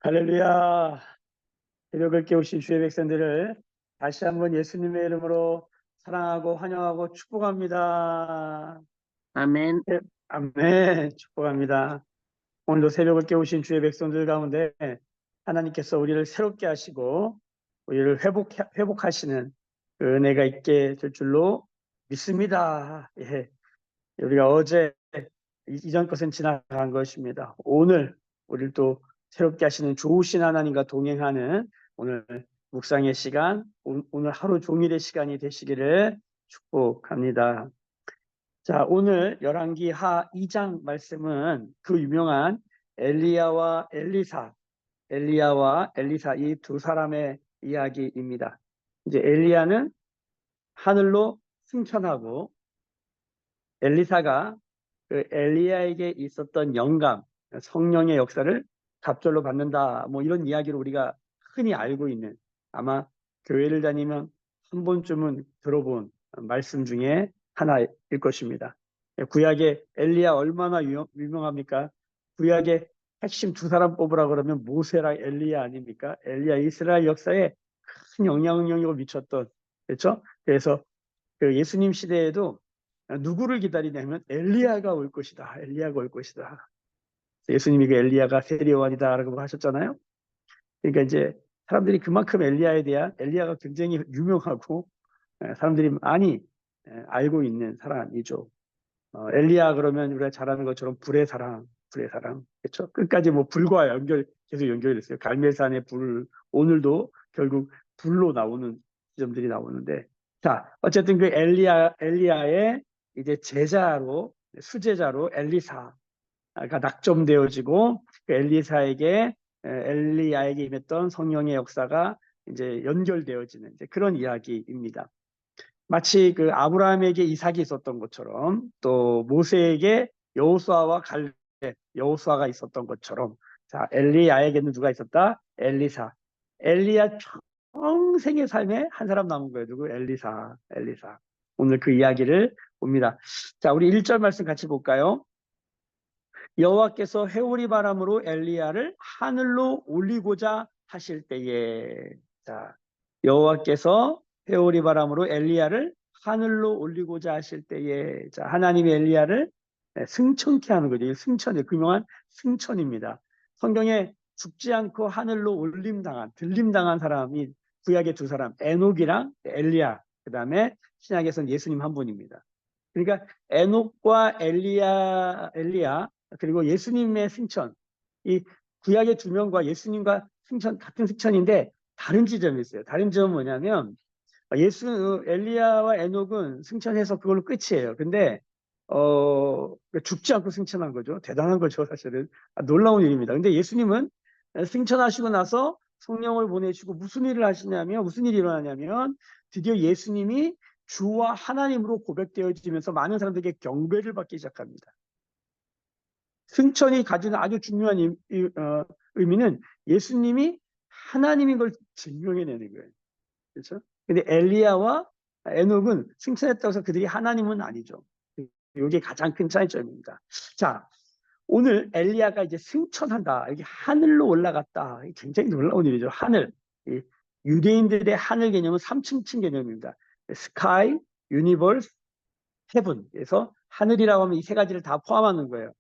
할렐루야. 새벽을 깨우신 주의 백성들을 다시 한번 예수님의 이름으로 사랑하고 환영하고 축복합니다. 아멘. 네, 아멘. 축복합니다. 오늘도 새벽을 깨우신 주의 백성들 가운데 하나님께서 우리를 새롭게 하시고 우리를 회복하시는 그 은혜가 있게 될 줄로 믿습니다. 예. 우리가 어제 이전 것은 지나간 것입니다. 오늘 우리를 또 새롭게 하시는 좋으신 하나님과 동행하는 오늘 묵상의 시간, 오늘 하루 종일의 시간이 되시기를 축복합니다. 자, 오늘 열왕기 하 2장 말씀은 그 유명한 엘리야와 엘리사 이 두 사람의 이야기입니다. 이제 엘리야는 하늘로 승천하고 엘리사가 그 엘리야에게 있었던 영감, 성령의 역사를 갑절로 받는다. 뭐 이런 이야기를 우리가 흔히 알고 있는, 아마 교회를 다니면 한 번쯤은 들어본 말씀 중에 하나일 것입니다. 구약의 엘리야 얼마나 유명합니까? 구약의 핵심 두 사람 뽑으라 그러면 모세랑 엘리야 아닙니까? 엘리야 이스라엘 역사에 큰 영향력을 미쳤던, 그렇죠? 그래서 그 예수님 시대에도 누구를 기다리냐면 엘리야가 올 것이다. 엘리야가 올 것이다. 예수님이 그 엘리야가 세례요한이다라고 하셨잖아요. 그러니까 이제 사람들이 그만큼 엘리야에 대한 엘리야가 굉장히 유명하고 사람들이 많이 알고 있는 사람이죠. 엘리야 그러면 우리가 잘 아는 것처럼 불의 사랑, 그렇죠? 끝까지 뭐 불과 계속 연결됐어요. 갈멜산의 불, 오늘도 결국 불로 나오는 지점들이 나오는데, 자, 어쨌든 그 엘리야의 이제 수제자로 엘리사가 낙점되어지고 그 엘리야에게 임했던 성령의 역사가 이제 연결되어지는 이제 그런 이야기입니다. 마치 그 아브라함에게 이삭이 있었던 것처럼 또 모세에게 여호수아가 있었던 것처럼, 자, 엘리야에게는 누가 있었다? 엘리야 평생의 삶에 한 사람 남은 거예요. 누구? 엘리사. 오늘 그 이야기를 봅니다. 자, 우리 1절 말씀 같이 볼까요? 여호와께서 회오리 바람으로 엘리야를 하늘로 올리고자 하실 때에, 자, 여호와께서 회오리 바람으로 엘리야를 하늘로 올리고자 하실 때에, 자, 하나님이 엘리야를 승천케 하는 거죠. 승천이 유명한 승천입니다. 성경에 죽지 않고 하늘로 들림당한 사람이 구약의 두 사람, 에녹이랑 엘리야, 그 다음에 신약에서는 예수님 한 분입니다. 그러니까 에녹과 엘리야 그리고 예수님의 승천, 이 구약의 두 명과 예수님과 같은 승천인데 다른 지점이 있어요. 다른 점은 뭐냐면 엘리야와 에녹은 승천해서 그걸로 끝이에요. 근데 죽지 않고 승천한 거죠. 대단한 거죠, 사실은. 놀라운 일입니다. 근데 예수님은 승천하시고 나서 성령을 보내시고 무슨 일이 일어나냐면 드디어 예수님이 주와 하나님으로 고백되어지면서 많은 사람들에게 경배를 받기 시작합니다. 승천이 가지는 아주 중요한 의미는 예수님이 하나님인 걸 증명해내는 거예요. 그렇죠? 근데 엘리야와 에녹은 승천했다고 해서 그들이 하나님은 아니죠. 이게 가장 큰 차이점입니다. 자, 오늘 엘리야가 이제 승천한다. 이게 하늘로 올라갔다. 굉장히 놀라운 일이죠. 하늘. 유대인들의 하늘 개념은 3층 개념입니다. 스카이, 유니버스, 헤븐. 그래서 하늘이라고 하면 이 세 가지를 다 포함하는 거예요.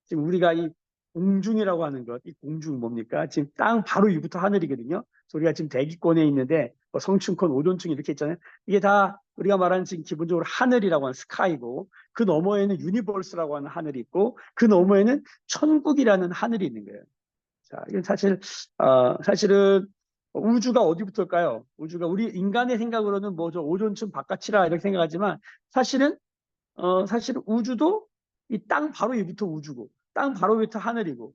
지금 우리가 이 공중이라고 하는 것, 이 공중 뭡니까? 지금 땅 바로 위부터 하늘이거든요. 그래서 우리가 지금 대기권에 있는데 뭐 성층권, 오존층 이렇게 있잖아요. 이게 다 우리가 말하는 지금 기본적으로 하늘이라고 하는 스카이고, 그 너머에는 유니버스라고 하는 하늘이 있고, 그 너머에는 천국이라는 하늘이 있는 거예요. 자, 이건 사실은 우주가 어디부터일까요? 우주가 우리 인간의 생각으로는 뭐죠? 오존층 바깥이라 이렇게 생각하지만 사실은 우주도 이 땅 바로 위부터 우주고, 땅 바로 위부터 하늘이고,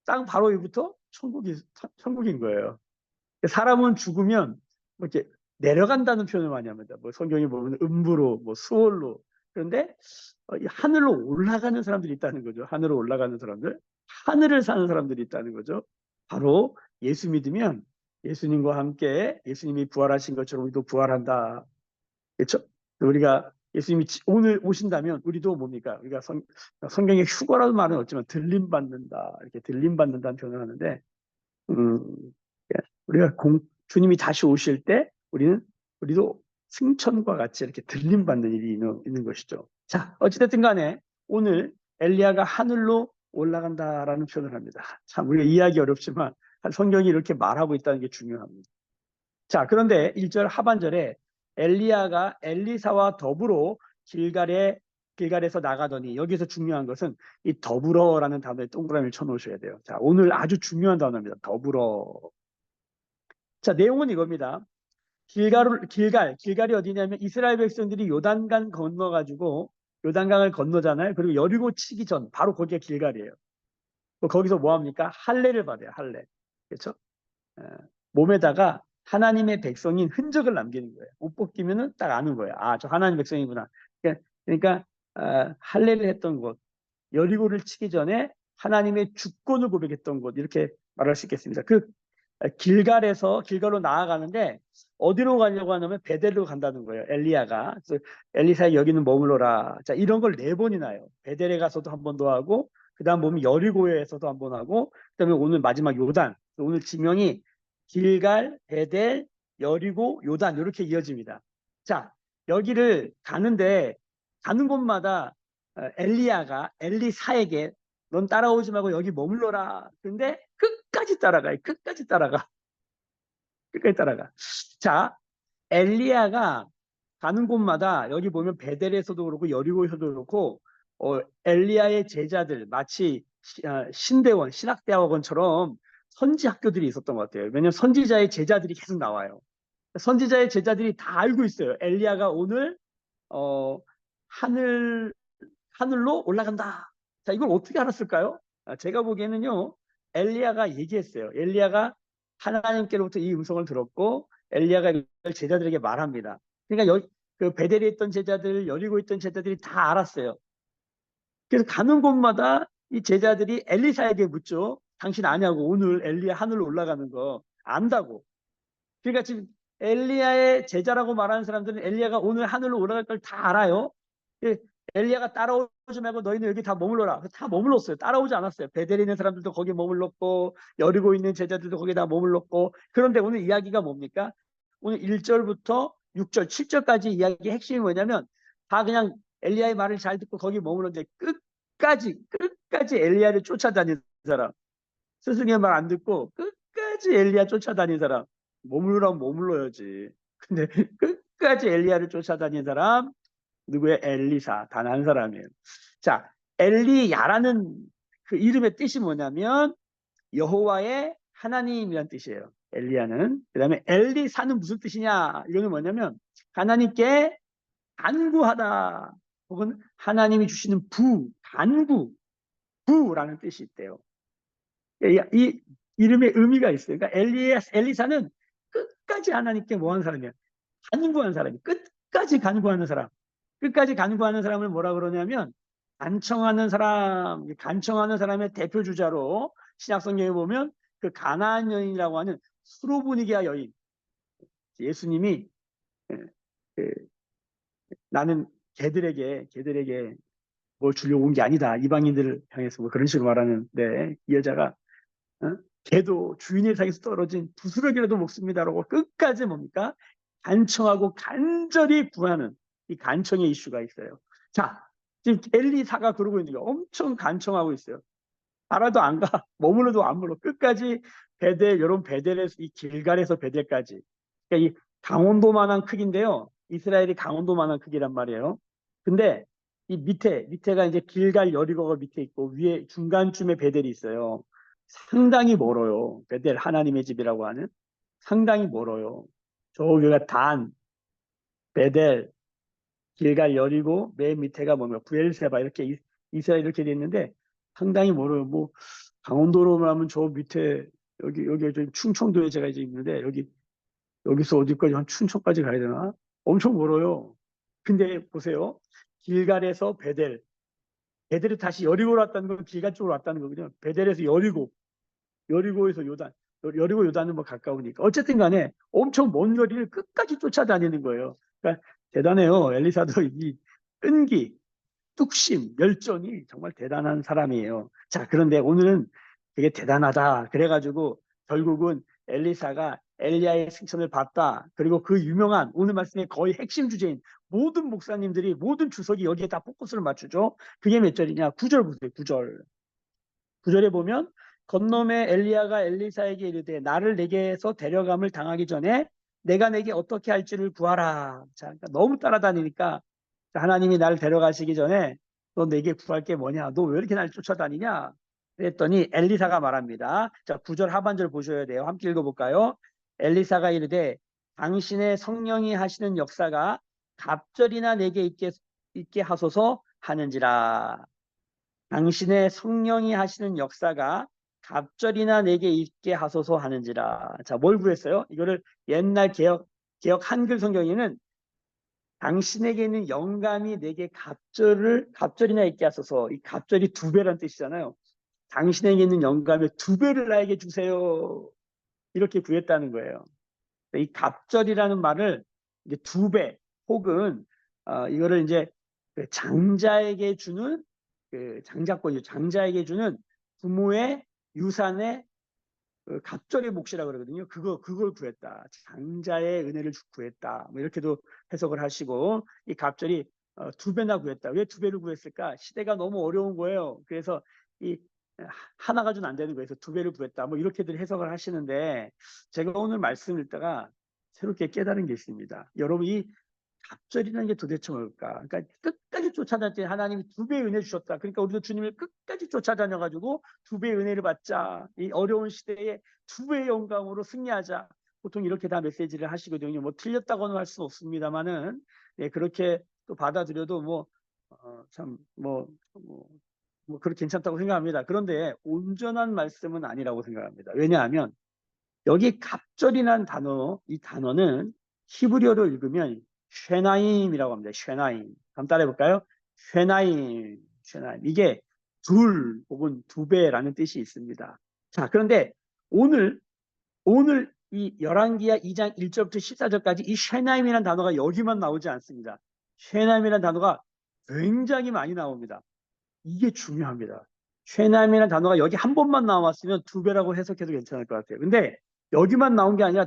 땅 바로 위부터 천국인 거예요. 사람은 죽으면 뭐 이렇게 내려간다는 표현을 많이 합니다. 뭐 성경에 보면 음부로, 뭐 수월로. 그런데 이 하늘로 올라가는 사람들이 있다는 거죠. 하늘로 올라가는 사람들, 하늘을 사는 사람들이 있다는 거죠. 바로 예수 믿으면 예수님과 함께 예수님이 부활하신 것처럼 우리도 부활한다. 그렇죠? 우리가 예수님이 오늘 오신다면 우리도 뭡니까? 우리가 성경에 휴거라는 말은 없지만 들림받는다. 이렇게 들림받는다는 표현을 하는데, 음, 우리가 주님이 다시 오실 때 우리도 승천과 같이 이렇게 들림받는 일이 있는 것이죠. 자, 어찌됐든 간에 오늘 엘리야가 하늘로 올라간다라는 표현을 합니다. 참, 우리가 이해하기 어렵지만 성경이 이렇게 말하고 있다는 게 중요합니다. 자, 그런데 1절 하반절에 엘리야가 엘리사와 더불어 길갈에서 나가더니, 여기서 중요한 것은 이 더불어라는 단어에 동그라미를 쳐놓으셔야 돼요. 자, 오늘 아주 중요한 단어입니다. 더불어. 자, 내용은 이겁니다. 길갈이 어디냐면 이스라엘 백성들이 요단강 건너가지고 요단강을 건너잖아요. 그리고 여리고 치기 전 바로 거기가 길갈이에요. 거기서 뭐 합니까? 할례를 받아요. 할례. 그렇죠? 몸에다가 하나님의 백성인 흔적을 남기는 거예요. 옷 벗기면은 딱 아는 거예요. 아, 저 하나님 백성이구나. 그러니까 할례를 했던 곳, 여리고를 치기 전에 하나님의 주권을 고백했던 곳, 이렇게 말할 수 있겠습니다. 길갈로 나아가는데 어디로 가려고 하냐면 베델로 간다는 거예요. 엘리야가. 그래서 엘리사의 여기는 머물러라. 자, 이런 걸 4번이나 해요. 베델에 가서도 한 번 더 하고, 그다음 보면 여리고에서도 한 번 하고, 그다음에 오늘 마지막 요단. 오늘 지명이 길갈, 베델, 여리고, 요단 이렇게 이어집니다. 자, 여기를 가는데 가는 곳마다 엘리야가 엘리사에게 넌 따라오지 말고 여기 머물러라. 근데 끝까지 따라가요. 끝까지 따라가. 끝까지 따라가. 자, 엘리야가 가는 곳마다 여기 보면 베델에서도 그렇고 여리고에서도 그렇고 엘리야의 제자들 마치 신대원, 신학대학원처럼 선지 학교들이 있었던 것 같아요. 왜냐하면 선지자의 제자들이 계속 나와요. 선지자의 제자들이 다 알고 있어요. 엘리야가 오늘 어, 하늘 하늘로 올라간다. 자, 이걸 어떻게 알았을까요? 제가 보기에는요, 엘리야가 얘기했어요. 엘리야가 하나님께로부터 이 음성을 들었고, 엘리야가 이걸 제자들에게 말합니다. 그러니까 그 베델에 있던 제자들, 여리고 있던 제자들이 다 알았어요. 그래서 가는 곳마다 이 제자들이 엘리사에게 묻죠. 당신 아냐고, 오늘 엘리야 하늘로 올라가는 거 안다고. 그러니까 지금 엘리야의 제자라고 말하는 사람들은 엘리야가 오늘 하늘로 올라갈 걸 다 알아요. 엘리야가 따라오지 말고 너희는 여기 다 머물러라. 다 머물렀어요. 따라오지 않았어요. 베델에 있는 사람들도 거기 머물렀고 여리고 있는 제자들도 거기 다 머물렀고. 그런데 오늘 이야기가 뭡니까? 오늘 1절부터 6절, 7절까지 이야기의 핵심이 뭐냐면 다 그냥 엘리야의 말을 잘 듣고 거기 머물렀는데 끝까지 엘리야를 쫓아다니는 사람. 스승의 말 안 듣고 끝까지 엘리야 쫓아다니는 사람. 머물러라면 머물러야지. 근데 끝까지 엘리야를 쫓아다니는 사람 누구의 엘리사, 단 한 사람이에요. 자, 엘리야라는 그 이름의 뜻이 뭐냐면 여호와의 하나님이란 뜻이에요. 엘리야는. 그다음에 엘리사는 무슨 뜻이냐? 이거는 뭐냐면 하나님께 간구하다 혹은 하나님이 주시는 부라는 뜻이 있대요. 이 이름의 의미가 있어요. 그러니까 엘리사는 끝까지 하나님께 뭐하는 사람이야? 간구하는 사람이 끝까지 간구하는 사람. 끝까지 간구하는 사람을 뭐라 그러냐면 간청하는 사람의 대표 주자로 신약 성경에 보면 그 가나안 여인이라고 하는 수로보니게아 여인, 예수님이 그, 나는 걔들에게 뭘 주려고 온 게 아니다. 이방인들을 향해서 뭐 그런 식으로 말하는데 이 여자가 걔도 주인의 상에서 떨어진 부스러기라도 먹습니다라고 끝까지 뭡니까? 간청하고 간절히 구하는 이 간청의 이슈가 있어요. 자, 지금 엘리사가 그러고 있는 게 엄청 간청하고 있어요. 알아도 안 가, 머물러도 안 물러. 끝까지 여러분 베델에서 이 길갈에서 베델까지. 그러니까 이 강원도만한 크기인데요. 이스라엘이 강원도만한 크기란 말이에요. 근데 이 밑에가 이제 길갈 여리고가 밑에 있고 위에 중간쯤에 베델이 있어요. 상당히 멀어요. 베델 하나님의 집이라고 하는 상당히 멀어요. 저기가 단, 베델, 길갈 여리고 맨 밑에가 뭐냐 부엘세바 이렇게 이스라엘 이렇게 돼 있는데 상당히 멀어요. 뭐 강원도로 하면 저 밑에 여기 좀 충청도에 제가 이제 있는데 여기서 어디까지 한 춘천까지 가야 되나? 엄청 멀어요. 근데 보세요. 길갈에서 베델을 다시 여리고로 왔다는 건 길갈 쪽으로 왔다는 거거든요. 베델에서 여리고에서 요단, 여리고 요단은 뭐 가까우니까. 어쨌든 간에 엄청 먼 거리를 끝까지 쫓아다니는 거예요. 그러니까 대단해요. 엘리사도 이 끈기, 뚝심, 열정이 정말 대단한 사람이에요. 자, 그런데 오늘은 되게 대단하다. 그래가지고 결국은 엘리사가 엘리야의 승천을 봤다. 그리고 그 유명한 오늘 말씀의 거의 핵심 주제인 모든 목사님들이 모든 주석이 여기에 다 포커스를 맞추죠. 그게 몇 절이냐? 9절 보세요. 9절. 9절에 보면 건너매 엘리야가 엘리사에게 이르되 나를 내게서 데려감을 당하기 전에 내가 내게 어떻게 할지를 구하라. 자, 그러니까 너무 따라다니니까 하나님이 나를 데려가시기 전에 너 내게 구할 게 뭐냐? 너 왜 이렇게 날 쫓아다니냐? 그랬더니 엘리사가 말합니다. 자, 9절 하반절 보셔야 돼요. 함께 읽어볼까요? 엘리사가 이르되 당신의 성령이 하시는 역사가 갑절이나 내게 있게 하소서 하는지라. 당신의 성령이 하시는 역사가 갑절이나 내게 있게 하소서 하는지라. 자, 뭘 구했어요? 이거를 옛날 개혁 한글 성경에는 당신에게 있는 영감이 내게 갑절이나 있게 하소서. 이 갑절이 2배란 뜻이잖아요. 당신에게 있는 영감의 2배를 나에게 주세요. 이렇게 구했다는 거예요. 이 갑절이라는 말을 이제 2배 혹은 이거를 이제 그 장자에게 주는 그 장자권이죠. 장자에게 주는 부모의 유산의 그 갑절의 몫이라 그러거든요. 그걸 구했다. 장자의 은혜를 구했다. 뭐 이렇게도 해석을 하시고 이 갑절이 2배나 구했다. 왜 2배를 구했을까? 시대가 너무 어려운 거예요. 그래서 이 하나 가지고는 안 되는 거예요. 그래서 2배를 구했다. 뭐 이렇게들 해석을 하시는데 제가 오늘 말씀을 읽다가 새롭게 깨달은 게 있습니다. 여러분 이 갑절이라는 게 도대체 뭘까? 그러니까 끝까지 쫓아다녔더니 하나님이 2배의 은혜 주셨다. 그러니까 우리도 주님을 끝까지 쫓아다녀가지고 2배의 은혜를 받자. 이 어려운 시대에 2배의 영광으로 승리하자. 보통 이렇게 다 메시지를 하시거든요. 뭐 틀렸다고는 할 수는 없습니다만은 네, 그렇게 또 받아들여도 뭐 그렇게 괜찮다고 생각합니다. 그런데 온전한 말씀은 아니라고 생각합니다. 왜냐하면 여기 갑절이라는 단어, 이 단어는 히브리어로 읽으면 쉐나임이라고 합니다. 쉐나임. 한번 따라해 볼까요? 쉐나임, 쉐나임. 이게 둘 혹은 2배라는 뜻이 있습니다. 자, 그런데 오늘 이 열왕기하 2장 1절부터 14절까지 이 쉐나임이라는 단어가 여기만 나오지 않습니다. 쉐나임이라는 단어가 굉장히 많이 나옵니다. 이게 중요합니다. 쉐나임이라는 단어가 여기 한 번만 나왔으면 2배라고 해석해도 괜찮을 것 같아요. 근데 여기만 나온 게 아니라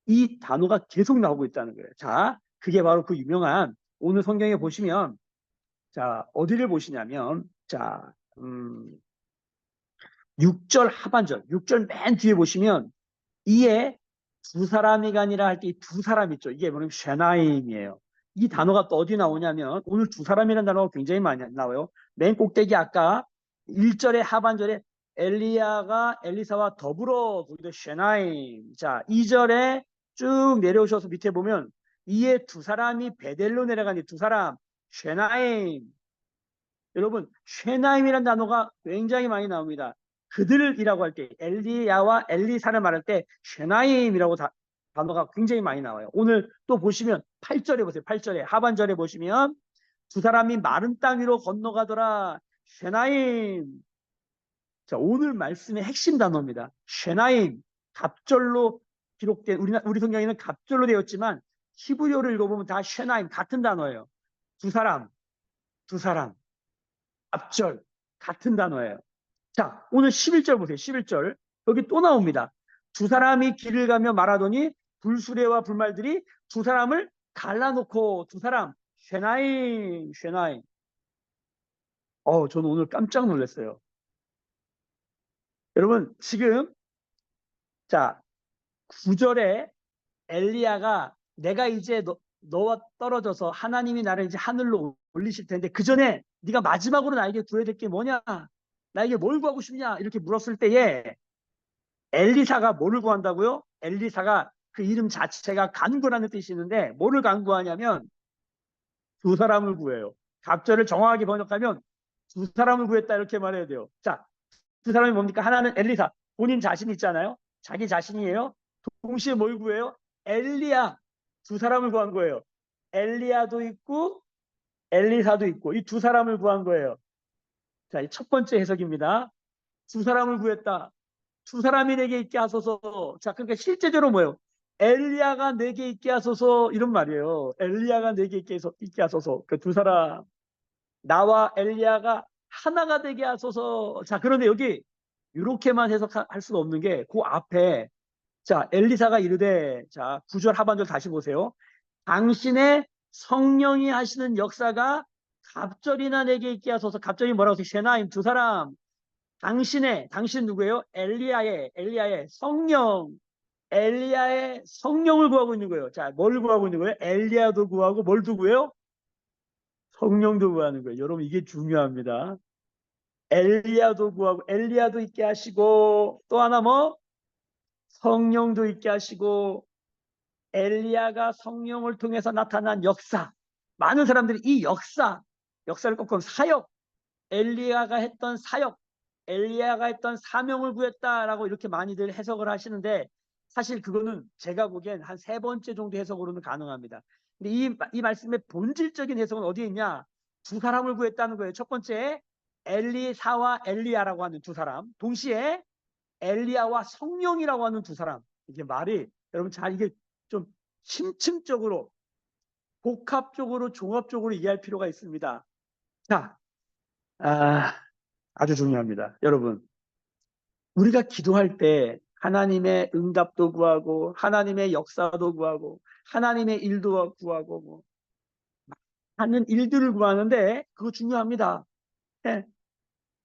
이 단어가 계속 나오고 있다는 거예요. 자, 그게 바로 그 유명한 오늘 성경에 보시면 자, 어디를 보시냐면 자, 6절 하반절, 6절 맨 뒤에 보시면 이에 2사람이가 아니라 할 때 이 2사람 있죠. 이게 뭐냐면 쉐나임이에요. 이 단어가 또 어디 나오냐면 오늘 2사람이라는 단어가 굉장히 많이 나와요. 맨 꼭대기 아까 1절의 하반절에 엘리야가 엘리사와 더불어 거기도 쉐나임. 자, 2절에 쭉 내려오셔서 밑에 보면 이에 2사람이 베델로 내려가니 2사람 쉐나임. 여러분 쉐나임이라는 단어가 굉장히 많이 나옵니다. 그들이라고 할 때 엘리야와 엘리사를 말할 때 쉐나임이라고 단어가 굉장히 많이 나와요. 오늘 또 보시면 8절에 보세요. 8절에 하반절에 보시면 2사람이 마른 땅 위로 건너가더라. 쉐나임. 자, 오늘 말씀의 핵심 단어입니다. 쉐나임. 갑절로 기록된 우리 성경에는 갑절로 되었지만 히브리어를 읽어보면 다 쉐나임 같은 단어예요. 2사람, 2사람. 갑절 같은 단어예요. 자, 오늘 11절 보세요. 11절. 여기 또 나옵니다. 2사람이 길을 가며 말하더니 불수레와 불말들이 2사람을 갈라놓고 2사람 쉐나임, 쉐나임. 저는 오늘 깜짝 놀랐어요. 여러분 지금 자 9절에 엘리야가 내가 이제 너와 떨어져서 하나님이 나를 이제 하늘로 올리실 텐데 그 전에 네가 마지막으로 나에게 구해야 될 게 뭐냐? 나에게 뭘 구하고 싶냐? 이렇게 물었을 때에 엘리사가 뭐를 구한다고요? 엘리사가 그 이름 자체가 간구라는 뜻이 있는데 뭐를 간구하냐면 2사람을 구해요. 갑절을 정확하게 번역하면 2사람을 구했다 이렇게 말해야 돼요. 자, 2사람이 뭡니까? 하나는 엘리사, 본인 자신 있잖아요. 자기 자신이에요. 동시에 뭘 구해요? 엘리야, 2사람을 구한 거예요. 엘리야도 있고 엘리사도 있고 이 2사람을 구한 거예요. 자, 첫 번째 해석입니다. 2사람을 구했다. 2사람이 내게 있게 하소서. 자, 그러니까 실제적으로 뭐예요? 엘리야가 내게 있게 하소서 이런 말이에요. 엘리야가 내게 있게 하소서. 그 2사람 나와 엘리야가 하나가 되게 하소서. 자, 그런데 여기 이렇게만 해석할 수는 없는 게 그 앞에 자 엘리사가 이르되 자 9절 하반절 다시 보세요. 당신의 성령이 하시는 역사가 갑절이나 내게 있게 하소서. 갑절이 뭐라고 했어요? 쉐나임 두 사람. 당신 누구예요? 엘리야의 성령. 엘리야의 성령을 구하고 있는 거예요. 자, 뭘 구하고 있는 거예요? 엘리야도 구하고 뭘도 구해요? 성령도 구하는 거예요. 여러분 이게 중요합니다. 엘리야도 구하고 엘리야도 있게 하시고 또 하나 뭐? 성령도 있게 하시고 엘리야가 성령을 통해서 나타난 역사. 많은 사람들이 이 역사를 꺾은 사역, 엘리야가 했던 사역, 엘리야가 했던 사명을 구했다라고 이렇게 많이들 해석을 하시는데 사실 그거는 제가 보기엔 한 세 번째 정도 해석으로는 가능합니다. 근데 이 말씀의 본질적인 해석은 어디에 있냐? 두 사람을 구했다는 거예요. 첫 번째 엘리사와 엘리야라고 하는 두 사람, 동시에 엘리야와 성령이라고 하는 두 사람. 이게 말이 여러분 잘 이게 좀 심층적으로 복합적으로 종합적으로 이해할 필요가 있습니다. 자, 아주 중요합니다. 여러분 우리가 기도할 때 하나님의 응답도 구하고 하나님의 역사도 구하고 하나님의 일도 구하고 뭐 하는 일들을 구하는데 그거 중요합니다. 예.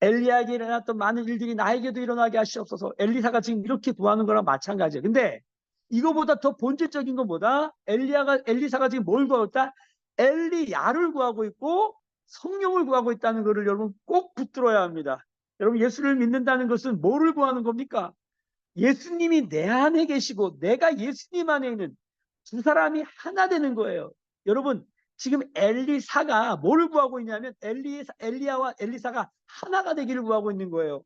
엘리야에게 일어났던 많은 일들이 나에게도 일어나게 하시옵소서. 엘리사가 지금 이렇게 구하는 거랑 마찬가지예요. 근데 이거보다 더 본질적인 건 뭐다? 엘리사가 지금 뭘 구하고 있다? 엘리야를 구하고 있고 성령을 구하고 있다는 것을 여러분 꼭 붙들어야 합니다. 여러분 예수를 믿는다는 것은 뭐를 구하는 겁니까? 예수님이 내 안에 계시고 내가 예수님 안에 있는 두 사람이 하나 되는 거예요. 여러분 지금 엘리사가 뭘 구하고 있냐면 엘리야와 엘리사가 하나가 되기를 구하고 있는 거예요.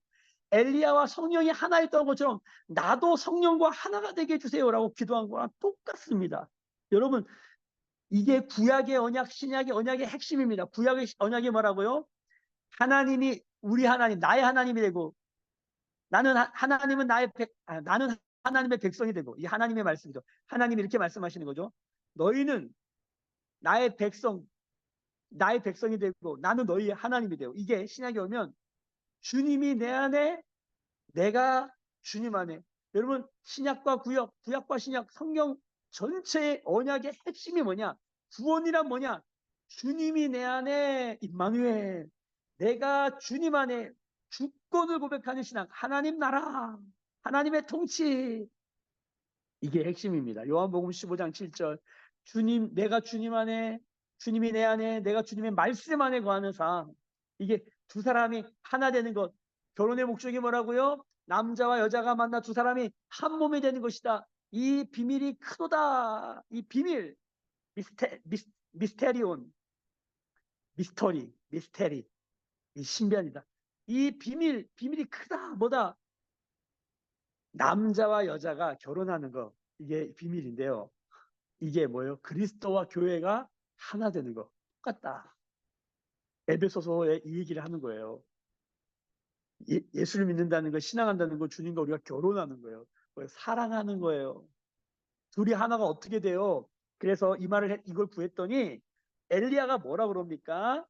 엘리야와 성령이 하나였던 것처럼 나도 성령과 하나가 되게 해주세요라고 기도한 거랑 똑같습니다. 여러분 이게 구약의 언약, 신약의 언약의 핵심입니다. 구약의 언약이 뭐라고요? 하나님이 우리 하나님, 나의 하나님이 되고 하나님은 나는 하나님의 백성이 되고 이 하나님의 말씀이죠. 하나님이 이렇게 말씀하시는 거죠. 너희는 나의 백성이 되고 나는 너희의 하나님이 되고 이게 신약에 오면 주님이 내 안에 내가 주님 안에 여러분 신약과 구약과 신약 성경 전체의 언약의 핵심이 뭐냐? 구원이란 뭐냐? 주님이 내 안에 임마누엘 내가 주님 안에 주권을 고백하는 신앙 하나님 나라 하나님의 통치 이게 핵심입니다. 요한복음 15장 7절 내가 주님 안에 주님이 내 안에 내가 주님의 말씀 안에 거하는 삶 이게 두 사람이 하나 되는 것 결혼의 목적이 뭐라고요? 남자와 여자가 만나 두 사람이 한 몸이 되는 것이다. 이 비밀이 크도다. 이 비밀 미스테리온 미스테리 이 신비합니다. 이 비밀이 크다. 뭐다? 남자와 여자가 결혼하는 거 이게 비밀인데요. 이게 뭐예요? 그리스도와 교회가 하나 되는 거 똑같다. 에베소서에 이 얘기를 하는 거예요. 예수를 믿는다는 거, 신앙한다는 거, 주님과 우리가 결혼하는 거예요. 사랑하는 거예요. 둘이 하나가 어떻게 돼요? 그래서 이걸 구했더니 엘리야가 뭐라 그럽니까?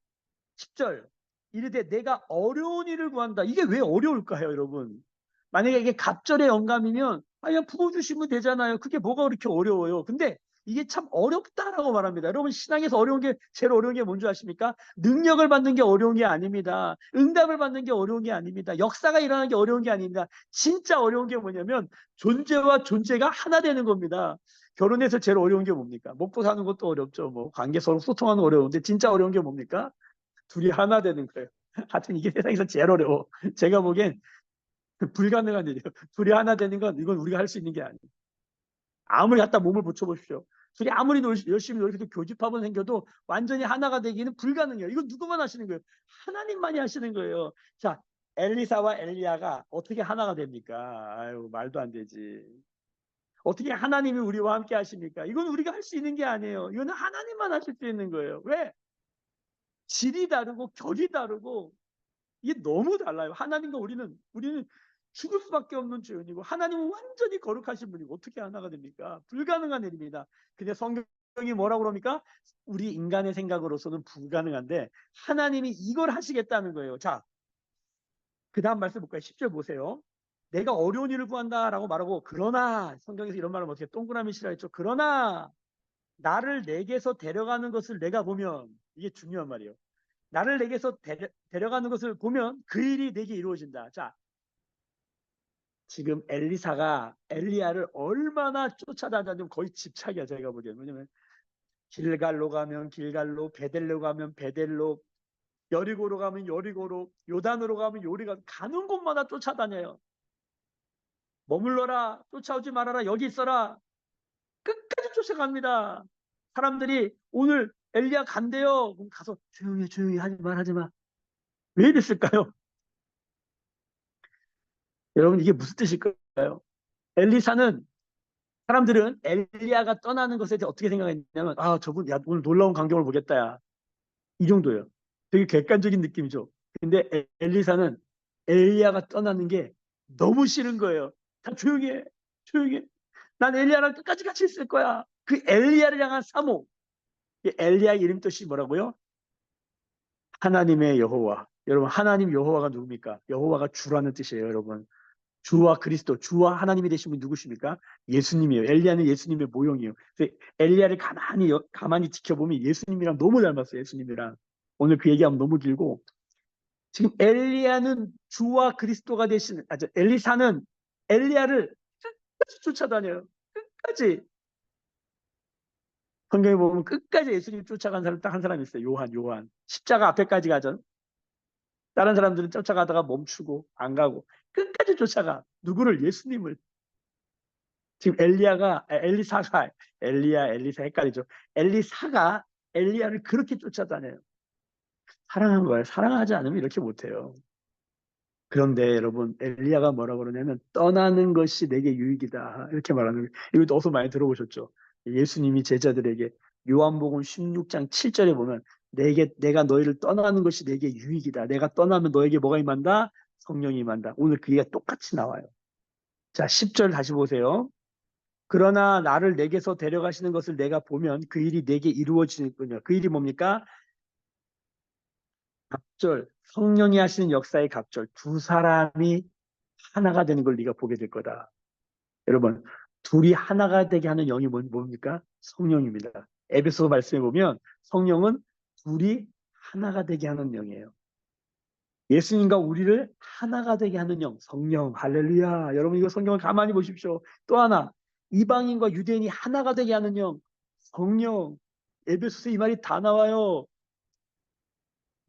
10절 이르되 내가 어려운 일을 구한다. 이게 왜 어려울까요, 여러분? 만약에 이게 갑절의 영감이면 그냥 부어주시면 되잖아요. 그게 뭐가 그렇게 어려워요? 근데 이게 참 어렵다라고 말합니다. 여러분 신앙에서 어려운 게 제일 어려운 게 뭔지 아십니까? 능력을 받는 게 어려운 게 아닙니다. 응답을 받는 게 어려운 게 아닙니다. 역사가 일어나는 게 어려운 게 아닙니다. 진짜 어려운 게 뭐냐면 존재와 존재가 하나 되는 겁니다. 결혼해서 제일 어려운 게 뭡니까? 먹고 사는 것도 어렵죠. 뭐 관계 서로 소통하는 거 어려운데 진짜 어려운 게 뭡니까? 둘이 하나 되는 거예요. 하여튼 이게 세상에서 제일 어려워. 제가 보기엔 불가능한 일이에요. 둘이 하나 되는 건 이건 우리가 할 수 있는 게 아니에요. 아무리 갖다 몸을 붙여보십시오. 둘이 아무리 열심히 노력해도 교집합은 생겨도 완전히 하나가 되기는 불가능해요. 이건 누구만 하시는 거예요? 하나님만이 하시는 거예요. 자, 엘리사와 엘리야가 어떻게 하나가 됩니까? 아유, 말도 안 되지. 어떻게 하나님이 우리와 함께 하십니까? 이건 우리가 할 수 있는 게 아니에요. 이거는 하나님만 하실 수 있는 거예요. 왜? 질이 다르고 결이 다르고 이게 너무 달라요. 하나님과 우리는 죽을 수밖에 없는 죄인이고 하나님은 완전히 거룩하신 분이고 어떻게 하나가 됩니까? 불가능한 일입니다. 근데 성경이 뭐라고 그럽니까? 우리 인간의 생각으로서는 불가능한데 하나님이 이걸 하시겠다는 거예요. 자, 그 다음 말씀 볼까요? 10절 보세요. 내가 어려운 일을 구한다라고 말하고, 그러나 성경에서 이런 말을 어떻게 동그라미 칠하였죠. 그러나 나를 내게서 데려가는 것을 내가 보면, 이게 중요한 말이에요. 나를 내게서 데려가는 것을 보면 그 일이 내게 이루어진다. 자, 지금 엘리사가 엘리야를 얼마나 쫓아다녔냐면 거의 집착이야, 제가 보기에는. 왜냐면 길갈로 가면 길갈로, 베델로 가면 베델로, 여리고로 가면 여리고로, 요단으로 가면 요리가, 가는 곳마다 쫓아다녀요. 머물러라, 쫓아오지 말아라, 여기 있어라. 끝까지 쫓아갑니다. 사람들이 오늘 엘리야 간대요. 그럼 가서 조용히 조용히 하지 마. 왜 이랬을까요? 여러분, 이게 무슨 뜻일까요? 엘리사는, 사람들은 엘리야가 떠나는 것에 대해 어떻게 생각했냐면, 아, 저분, 야, 오늘 놀라운 광경을 보겠다, 야. 이 정도예요. 되게 객관적인 느낌이죠. 근데 엘리사는 엘리야가 떠나는 게 너무 싫은 거예요. 다 조용히 해. 조용히 해. 난 엘리야랑 끝까지 같이 있을 거야. 그 엘리야를 향한 사모. 엘리야 이름 뜻이 뭐라고요? 하나님의 여호와. 여러분, 하나님 여호와가 누굽니까? 여호와가 주라는 뜻이에요, 여러분. 주와 그리스도, 주와 하나님이 되신 분이 누구십니까? 예수님이에요. 엘리야는 예수님의 모형이에요. 그래서 엘리야를 가만히 지켜보면 예수님이랑 너무 닮았어요. 예수님이랑. 오늘 그 얘기하면 너무 길고, 지금 엘리야는 주와 그리스도가 되신, 엘리사는 엘리야를 끝까지 쫓아다녀요. 끝까지. 성경에 보면 끝까지 예수님 쫓아간 사람 딱 한 사람이 있어요. 요한. 십자가 앞에까지 가죠. 다른 사람들은 쫓아가다가 멈추고 안 가고 끝까지 쫓아가. 누구를? 예수님을. 지금 엘리사 헷갈리죠. 엘리사가 엘리야를 그렇게 쫓아다녀요. 사랑한 거예요. 사랑하지 않으면 이렇게 못해요. 그런데 여러분, 엘리야가 뭐라고 그러냐면 떠나는 것이 내게 유익이다, 이렇게 말하는 거예요. 이것도 어서 많이 들어보셨죠. 예수님이 제자들에게 요한복음 16장 7절에 보면, 내가 너희를 떠나는 것이 내게 유익이다. 내가 떠나면 너에게 뭐가 임한다? 성령이 임한다. 오늘 그 얘기가 똑같이 나와요. 자, 10절 다시 보세요. 그러나 나를 내게서 데려가시는 것을 내가 보면 그 일이 내게 이루어지는군요. 그 일이 뭡니까? 갑절, 성령이 하시는 역사의 갑절. 두 사람이 하나가 되는 걸 네가 보게 될 거다. 여러분, 둘이 하나가 되게 하는 영이 뭡니까? 성령입니다. 에베소 말씀에 보면 성령은 둘이 하나가 되게 하는 영이에요. 예수님과 우리를 하나가 되게 하는 영, 성령. 할렐루야. 여러분, 이거 성경을 가만히 보십시오. 또 하나, 이방인과 유대인이 하나가 되게 하는 영, 성령. 에베소서 이 말이 다 나와요.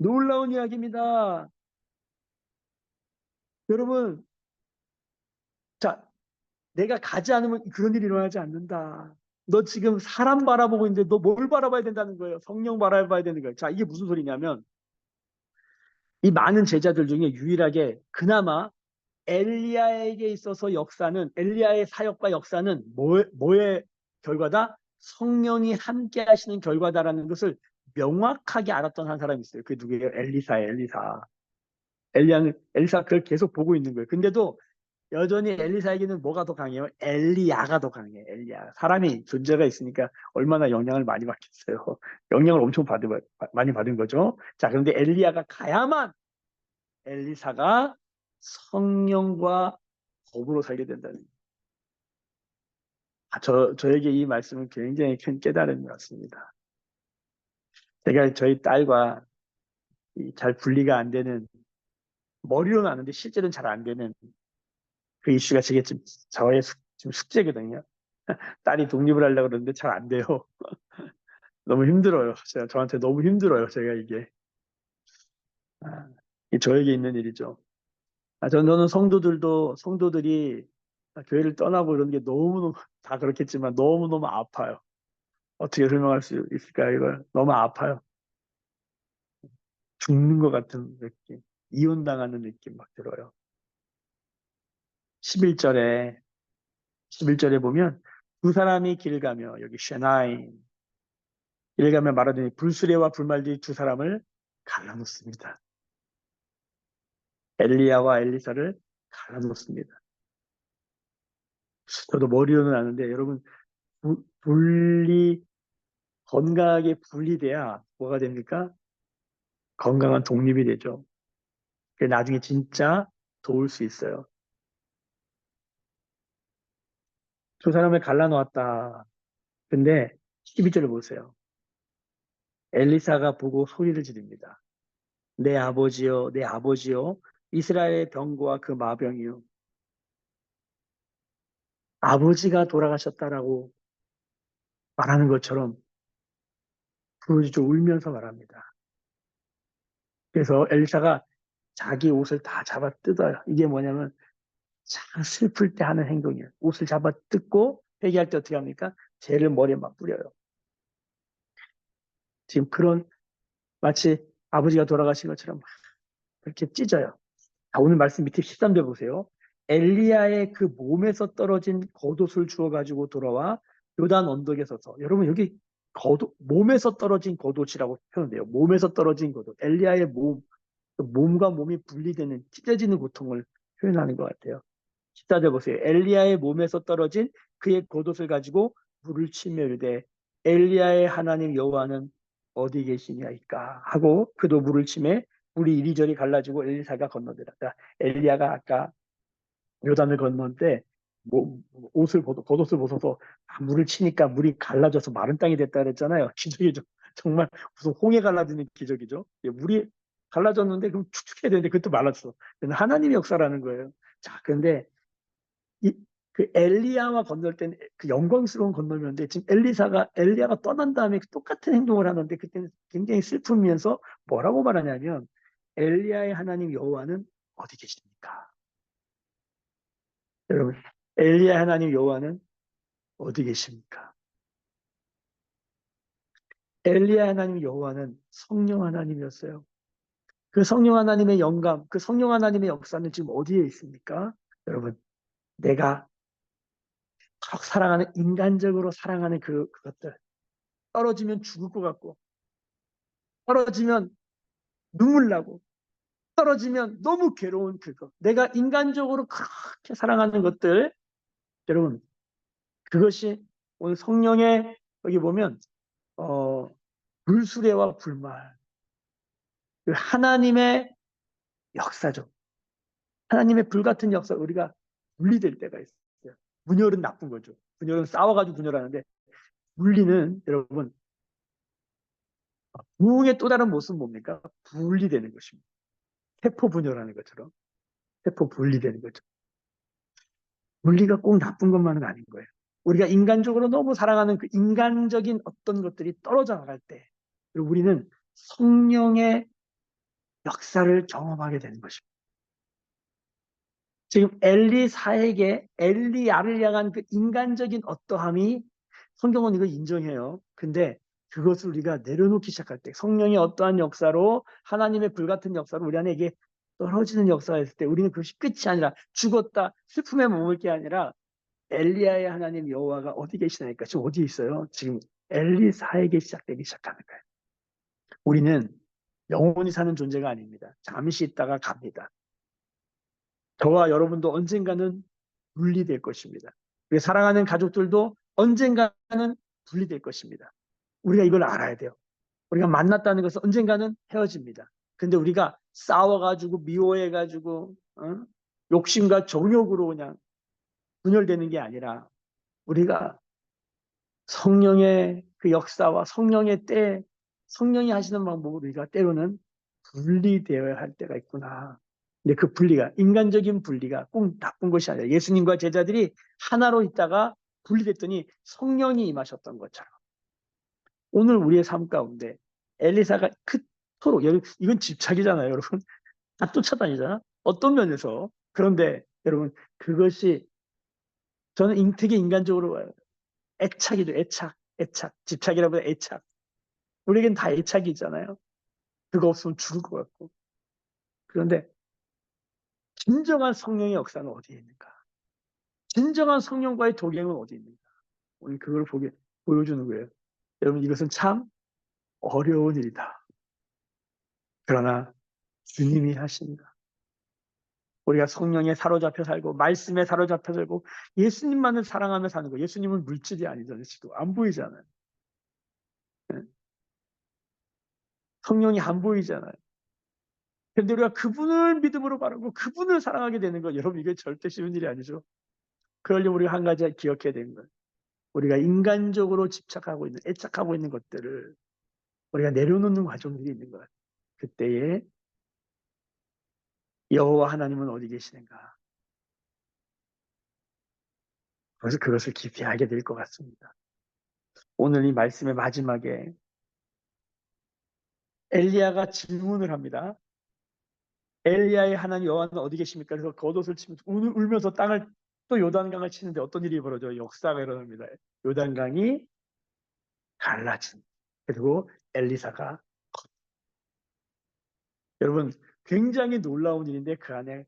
놀라운 이야기입니다. 여러분, 자, 내가 가지 않으면 그런 일이 일어나지 않는다. 너 지금 사람 바라보고 있는데 너 뭘 바라봐야 된다는 거예요? 성령 바라봐야 되는 거예요. 자, 이게 무슨 소리냐면, 이 많은 제자들 중에 유일하게 그나마 엘리야에게 있어서 역사는, 엘리야의 사역과 역사는 뭐의 결과다? 성령이 함께 하시는 결과다라는 것을 명확하게 알았던 한 사람이 있어요. 그게 누구예요? 엘리사예요, 엘리사. 엘리사가 그걸 계속 보고 있는 거예요. 근데도 여전히 엘리사에게는 뭐가 더 강해요? 엘리야가 더 강해요. 엘리야. 사람이 존재가 있으니까 얼마나 영향을 많이 받겠어요. 영향을 엄청 많이 받은 거죠. 자, 그런데 엘리야가 가야만 엘리사가 성령과 더불어 살게 된다는 거예요. 저에게 이 말씀은 굉장히 큰 깨달음이 왔습니다. 제가 저희 딸과 잘 분리가 안 되는, 머리로는 아는데 실제로는 잘 안 되는 그 이슈가 저의 지금 숙제거든요. 딸이 독립을 하려고 그러는데 잘 안 돼요. 너무 힘들어요. 저한테 너무 힘들어요. 제가 이게. 이게 저에게 있는 일이죠. 저는 성도들이 교회를 떠나고 이런 게 너무너무, 다 그렇겠지만 너무너무 아파요. 어떻게 설명할 수 있을까요, 이걸? 너무 아파요. 죽는 것 같은 느낌. 이혼당하는 느낌 막 들어요. 11절에, 11절에 보면 두 사람이 길 가며, 여기 쉐나임, 길 가며 말하더니 불수레와 불말들이 두 사람을 갈라놓습니다. 엘리야와 엘리사를 갈라놓습니다. 저도 머리로는 아는데, 여러분, 건강하게 분리돼야 뭐가 됩니까? 건강한 독립이 되죠. 나중에 진짜 도울 수 있어요. 두 사람을 갈라놓았다. 근데 12절을 보세요. 엘리사가 보고 소리를 지릅니다. 내 아버지여, 내 아버지여, 이스라엘의 병거와 그 마병이요. 아버지가 돌아가셨다라고 말하는 것처럼 부르짖어 울면서 말합니다. 그래서 엘리사가 자기 옷을 다 잡아 뜯어요. 이게 뭐냐면 참 슬플 때 하는 행동이에요. 옷을 잡아 뜯고 회개할 때 어떻게 합니까? 죄를 머리에 막 뿌려요. 지금 그런 마치 아버지가 돌아가신 것처럼 그렇게 찢어요. 자, 오늘 말씀 밑에 13절 보세요. 엘리야의 그 몸에서 떨어진 겉옷을 주워가지고 돌아와 요단 언덕에 서서 여러분 여기 겉옷, 몸에서 떨어진 겉옷이라고 표현돼요. 몸에서 떨어진 겉옷. 엘리야의 몸, 몸과 몸이 분리되는 찢어지는 고통을 표현하는 것 같아요. 14절 보세요. 엘리야의 몸에서 떨어진 그의 겉옷을 가지고 물을 치며 이르되 엘리야의 하나님 여호와는 어디 계시냐이까 하고 그도 물을 치매 물이 이리저리 갈라지고 엘리사가 건너들었다. 엘리야가 아까 요단을 건널 때 뭐, 겉옷을 벗어서 물을 치니까 물이 갈라져서 마른 땅이 됐다 그랬잖아요. 기적이죠. 정말 무슨 홍해 갈라지는 기적이죠. 물이 갈라졌는데 그럼 축축해야 되는데 그것도 말랐어. 하나님의 역사라는 거예요. 자, 근데 이, 그 엘리야와 건널 때는 그 영광스러운 건널이었는데 지금 엘리야가 떠난 다음에 똑같은 행동을 하는데 그때는 굉장히 슬프면서 뭐라고 말하냐면 엘리야의 하나님 여호와는 어디 계십니까? 여러분, 엘리야 하나님 여호와는 어디 계십니까? 엘리야 하나님 여호와는 성령 하나님이었어요. 그 성령 하나님의 영감, 그 성령 하나님의 역사는 지금 어디에 있습니까? 여러분, 내가 사랑하는 인간적으로 사랑하는 그것들 떨어지면 죽을 것 같고 떨어지면 눈물 나고 떨어지면 너무 괴로운 그거. 내가 인간적으로 그렇게 사랑하는 것들, 여러분, 그것이 오늘 성령의 여기 보면 어, 불수레와 불말, 그 하나님의 역사죠. 하나님의 불같은 역사 우리가 분리될 때가 있어요. 분열은 나쁜 거죠. 분열은 싸워가지고 분열하는데 분리는 여러분 부흥의 또 다른 모습은 뭡니까? 분리되는 것입니다. 세포 분열하는 것처럼 세포 분리되는 거죠. 물리가 꼭 나쁜 것만은 아닌 거예요. 우리가 인간적으로 너무 사랑하는 그 인간적인 어떤 것들이 떨어져 나갈 때 우리는 성령의 역사를 경험하게 되는 것입니다. 지금 엘리사에게 엘리야를 향한 그 인간적인 어떠함이 성경은 이거 인정해요. 근데 그것을 우리가 내려놓기 시작할 때 성령의 어떠한 역사로 하나님의 불같은 역사로 우리 안에 이게 떨어지는 역사가 있을 때 우리는 그것이 끝이 아니라 죽었다 슬픔에 머물 게 아니라 엘리야의 하나님 여호와가 어디 계시나니까 지금 어디 있어요? 지금 엘리사에게 시작되기 시작하는 거예요. 우리는 영원히 사는 존재가 아닙니다. 잠시 있다가 갑니다. 저와 여러분도 언젠가는 분리될 것입니다. 우리 사랑하는 가족들도 언젠가는 분리될 것입니다. 우리가 이걸 알아야 돼요. 우리가 만났다는 것은 언젠가는 헤어집니다. 근데 우리가 싸워가지고 미워해가지고 욕심과 정욕으로 그냥 분열되는 게 아니라 우리가 성령의 그 역사와 성령의 때, 성령이 하시는 방법으로 우리가 때로는 분리되어야 할 때가 있구나. 근데 그 분리가, 인간적인 분리가 꼭 나쁜 것이 아니라 예수님과 제자들이 하나로 있다가 분리됐더니 성령이 임하셨던 것처럼. 오늘 우리의 삶 가운데 엘리사가 그토록, 이건 집착이잖아요, 여러분. 다 쫓아다니잖아. 어떤 면에서. 그런데 여러분, 그것이 저는 되게 인간적으로 애착이죠, 애착. 애착. 집착이라보다 애착. 우리에겐 다 애착이 있잖아요. 그거 없으면 죽을 것 같고. 그런데 진정한 성령의 역사는 어디에 있는가? 진정한 성령과의 동행은 어디 있는가? 오늘 그걸 보여주는 거예요. 여러분, 이것은 참 어려운 일이다. 그러나 주님이 하십니다. 우리가 성령에 사로잡혀 살고 말씀에 사로잡혀 살고 예수님만을 사랑하며 사는 거. 예수님은 물질이 아니잖아요. 지금 안 보이잖아요. 성령이 안 보이잖아요. 그런데 우리가 그분을 믿음으로 바라고 그분을 사랑하게 되는 것, 여러분 이게 절대 쉬운 일이 아니죠. 그러려면 우리가 한 가지 기억해야 되는 거예요. 우리가 인간적으로 집착하고 있는, 애착하고 있는 것들을 우리가 내려놓는 과정들이 있는 거예요. 그때에 여호와 하나님은 어디 계시는가? 그래서 그것을 깊이 알게 될 것 같습니다. 오늘 이 말씀의 마지막에 엘리야가 질문을 합니다. 엘리야의 하나님 여호와는 어디 계십니까? 그래서 겉옷을 치면서 울면서 땅을 또 요단강을 치는데 어떤 일이 벌어져요? 역사가 일어납니다. 요단강이 갈라진. 그리고 엘리사가, 여러분 굉장히 놀라운 일인데 그 안에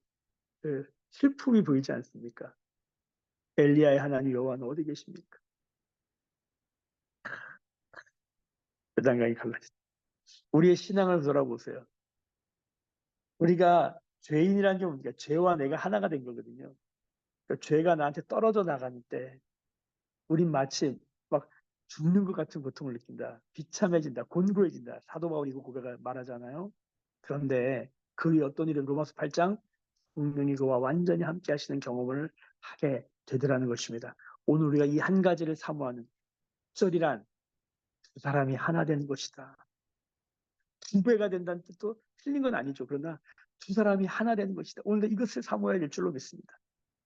그 슬픔이 보이지 않습니까? 엘리야의 하나님 여호와는 어디 계십니까? 요단강이 갈라진. 우리의 신앙을 돌아보세요. 우리가 죄인이라는 게 뭡니까? 죄와 내가 하나가 된 거거든요. 그러니까 죄가 나한테 떨어져 나가는 때 우린 마치 막 죽는 것 같은 고통을 느낀다. 비참해진다. 곤고해진다. 사도 바울이 그 고백을 말하잖아요. 그런데 그 어떤 일은 로마서 8장 분명히 그와 완전히 함께 하시는 경험을 하게 되더라는 것입니다. 오늘 우리가 이 한 가지를 사모하는 절이란 두 사람이 하나 되는 것이다. 두 배가 된다는 뜻도 틀린 건 아니죠. 그러나 두 사람이 하나 되는 것이다. 오늘도 이것을 사모해야 될 줄로 믿습니다.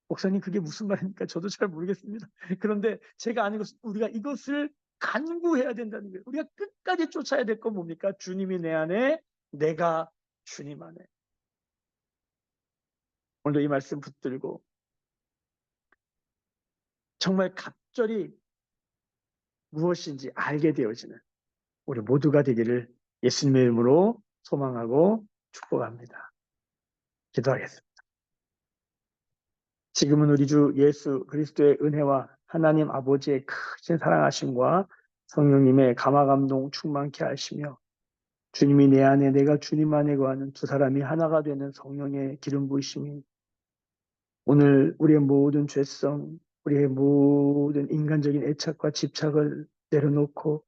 목사님 그게 무슨 말입니까? 저도 잘 모르겠습니다. 그런데 제가 아는 것은 우리가 이것을 간구해야 된다는 거예요. 우리가 끝까지 쫓아야 될 건 뭡니까? 주님이 내 안에, 내가 주님 안에. 오늘도 이 말씀 붙들고 정말 갑절이 무엇인지 알게 되어지는 우리 모두가 되기를 예수님의 이름으로 소망하고 축복합니다. 기도하겠습니다. 지금은 우리 주 예수 그리스도의 은혜와 하나님 아버지의 크신 사랑하심과 성령님의 감화감동 충만케 하시며 주님이 내 안에 내가 주님 안에 거하는 두 사람이 하나가 되는 성령의 기름 부으심이 오늘 우리의 모든 죄성, 우리의 모든 인간적인 애착과 집착을 내려놓고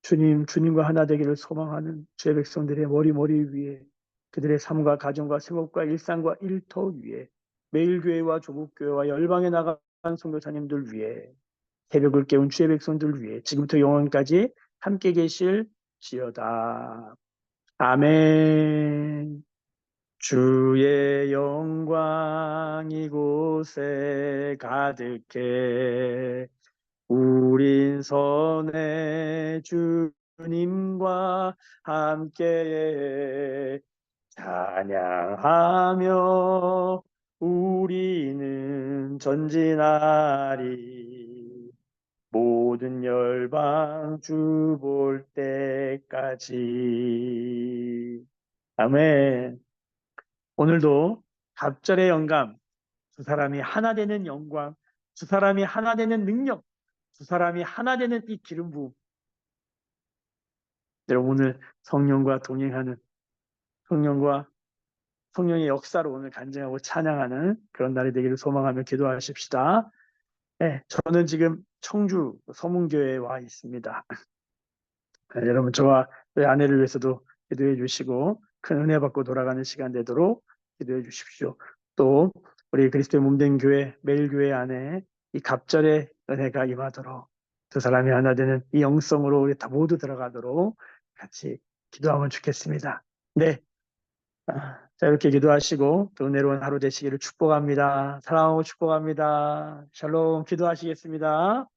주님과 하나 되기를 소망하는 주의 백성들의 머리 위에 그들의 삶과 가정과 생업과 일상과 일터 위에 매일 교회와 조국 교회와 열방에 나간 선교사님들 위해 새벽을 깨운 주의 백성들 위해 지금부터 영원까지 함께 계실 지어다. 아멘. 주의 영광 이곳에 가득해 우린 선의 주님과 함께 찬양하며 우리는 전진하리 모든 열방 주 볼 때까지. 아멘. 오늘도 갑절의 영감, 두 사람이 하나 되는 영광, 두 사람이 하나 되는 능력, 두 사람이 하나 되는 이 기름 부음. 여러분 오늘 성령과 동행하는 성령과 성령의 역사로 오늘 간증하고 찬양하는 그런 날이 되기를 소망하며 기도하십시다. 네, 저는 지금 청주 서문교회에 와 있습니다. 네, 여러분 저와 저희 아내를 위해서도 기도해 주시고 큰 은혜 받고 돌아가는 시간 되도록 기도해 주십시오. 또 우리 그리스도의 몸된 교회 매일교회 안에 이 갑절의 은혜가 임하도록 두 사람이 하나 되는 이 영성으로 우리 다 모두 들어가도록 같이 기도하면 좋겠습니다. 네, 자 이렇게 기도하시고 또 은혜로운 하루 되시기를 축복합니다. 사랑하고 축복합니다. 샬롬. 기도하시겠습니다.